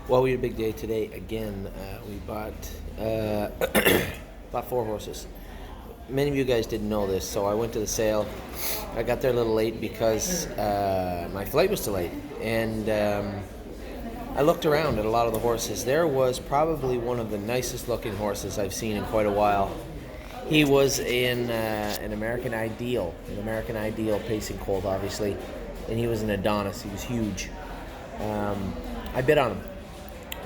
Well, we had a big day today again. We bought bought four horses. Many of you guys didn't know this, so I went to the sale. I got there a little late because my flight was delayed, and I looked around at a lot of the horses. There was probably one of the nicest looking horses I've seen in quite a while. He was in an American Ideal pacing colt, obviously, and he was an Adonis. He was huge. I bid on him,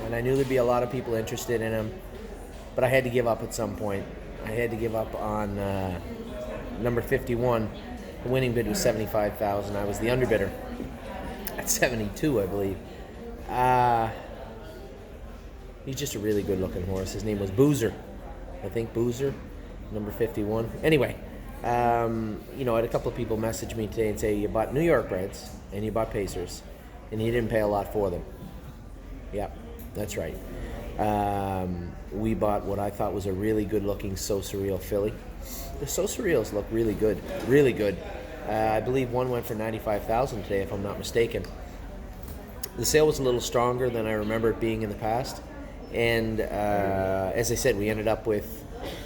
and I knew there'd be a lot of people interested in him, but I had to give up at some point. I had to give up on number 51. The winning bid was $75,000. I was the underbidder at 72, I believe. He's just a really good-looking horse. His name was Boozer. I think Boozer, number 51. Anyway, I had a couple of people message me today and say, you bought New York Reds and you bought Pacers, and you didn't pay a lot for them. Yep, that's right. We bought what I thought was a really good-looking So Surreal filly. The So Surreals look really good, really good. I believe one went for $95,000 today, if I'm not mistaken. The sale was a little stronger than I remember it being in the past, and as I said, we ended up with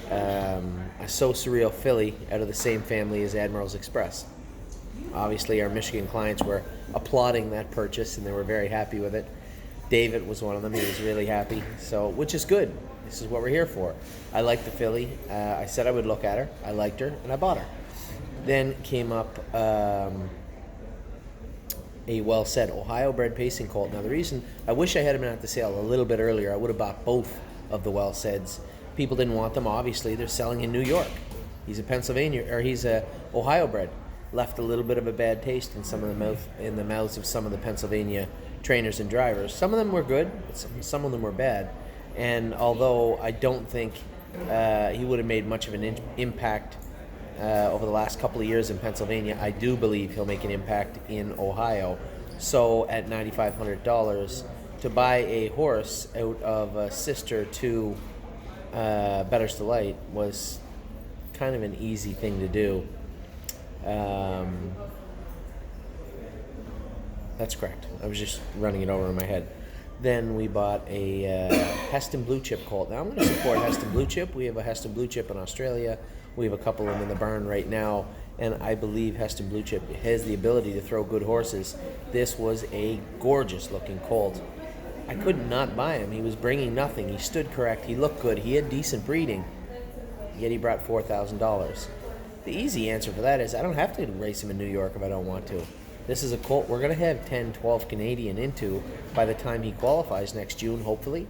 a So Surreal filly out of the same family as Admiral's Express. Obviously, our Michigan clients were applauding that purchase, and they were very happy with it. David was one of them. He was really happy, so which is good. This is what we're here for. I liked the filly. I said I would look at her. I liked her, and I bought her. Then came up a well-said Ohio-bred pacing colt. Now, the reason I wish I had him at the sale a little bit earlier, I would have bought both of the well-saids. People didn't want them. Obviously, they're selling in New York. He's a Ohio-bred. Left a little bit of a bad taste in the mouths of some of the Pennsylvania trainers and drivers. Some of them were good, but some of them were bad. And although I don't think he would have made much of an impact over the last couple of years in Pennsylvania, I do believe he'll make an impact in Ohio. So at $9,500 to buy a horse out of a sister to Better's Delight was kind of an easy thing to do. That's correct. I was just running it over in my head. Then we bought a Heston Blue Chip colt. Now I'm going to support Heston Blue Chip. We have a Heston Blue Chip in Australia. We have a couple of them in the barn right now, and I believe Heston Blue Chip has the ability to throw good horses. This was a gorgeous looking colt. I could not buy him. He was bringing nothing. He stood correct. He looked good. He had decent breeding, yet he brought $4,000. The easy answer for that is I don't have to race him in New York if I don't want to. This is a colt we're going to have 10, 12 Canadian into by the time he qualifies next June, hopefully.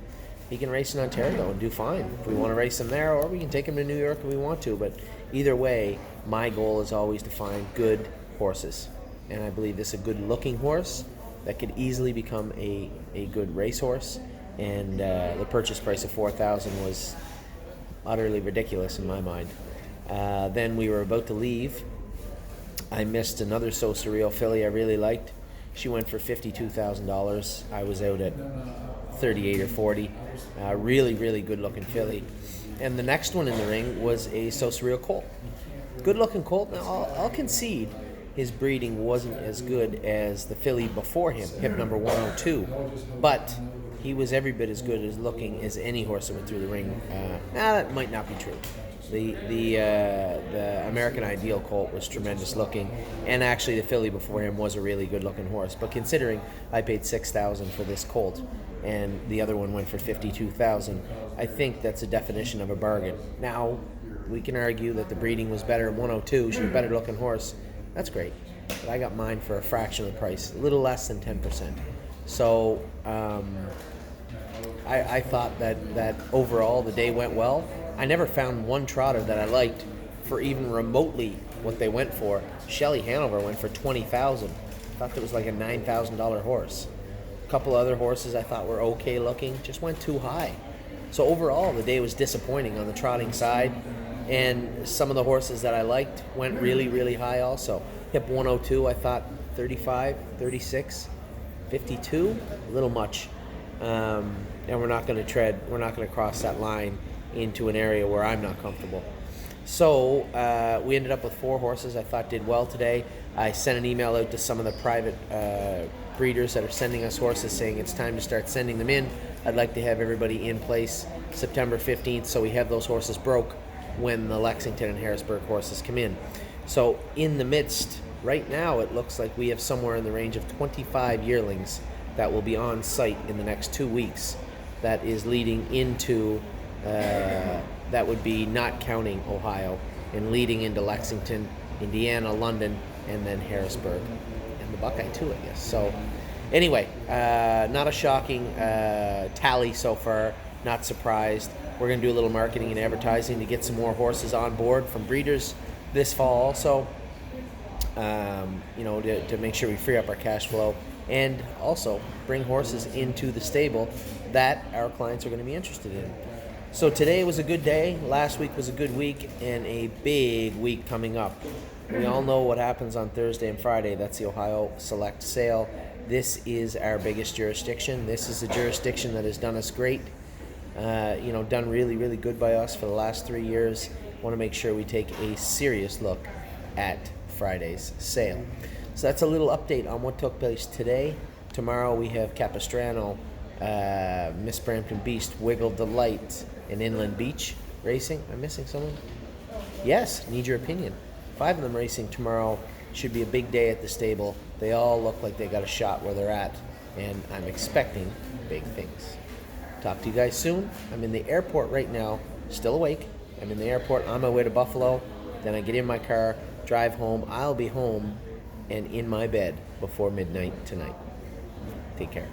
He can race in Ontario and do fine if we want to race him there, or we can take him to New York if we want to. But either way, my goal is always to find good horses. And I believe this is a good-looking horse that could easily become a good racehorse. And the purchase price of $4,000 was utterly ridiculous in my mind. Then we were about to leave. I missed another So Surreal filly I really liked. She went for $52,000. I was out at 38 or 40. Really, really good-looking filly. And the next one in the ring was a So Surreal colt. Good-looking colt. Now, I'll concede his breeding wasn't as good as the filly before him, hip number 102. But he was every bit as good as looking as any horse that went through the ring. That might not be true. The American Ideal colt was tremendous looking, and actually the filly before him was a really good looking horse. But considering I paid $6,000 for this colt, and the other one went for $52,000, I think that's a definition of a bargain. Now, we can argue that the breeding was better at 102. She's a better looking horse. That's great, but I got mine for a fraction of the price, a little less than 10%. So I thought that overall the day went well. I never found one trotter that I liked for even remotely what they went for. Shelley Hanover went for $20,000. I thought that was like a $9,000 horse. A couple other horses I thought were okay looking, just went too high. So overall, the day was disappointing on the trotting side, and some of the horses that I liked went really, really high also. Hip 102, I thought 35, 36, 52, a little much. And we're not going to cross that line into an area where I'm not comfortable. So we ended up with four horses I thought did well today. I sent an email out to some of the private breeders that are sending us horses saying it's time to start sending them in. I'd like to have everybody in place September 15th so we have those horses broke when the Lexington and Harrisburg horses come in. So in the midst, right now it looks like we have somewhere in the range of 25 yearlings that will be on site in the next 2 weeks. That is leading into, that would be not counting Ohio, and leading into Lexington, Indiana, London, and then Harrisburg, and the Buckeye too, I guess. So anyway, not a shocking tally so far, not surprised. We're going to do a little marketing and advertising to get some more horses on board from breeders this fall also, to make sure we free up our cash flow and also bring horses into the stable that our clients are going to be interested in. So today was a good day, last week was a good week, and a big week coming up. We all know what happens on Thursday and Friday. That's the Ohio Select Sale. This is our biggest jurisdiction. This is a jurisdiction that has done us great, done really, really good by us for the last 3 years. Want to make sure we take a serious look at Friday's sale. So that's a little update on what took place today. Tomorrow we have Capistrano, Miss Brampton Beast, Wiggle Delight, and Inland Beach racing. Am I missing someone? Yes, need your opinion. 5 of them racing tomorrow. Should be a big day at the stable. They all look like they got a shot where they're at, and I'm expecting big things. Talk to you guys soon. I'm in the airport right now, still awake. I'm in the airport on my way to Buffalo. Then I get in my car, drive home. I'll be home and in my bed before midnight tonight. Take care.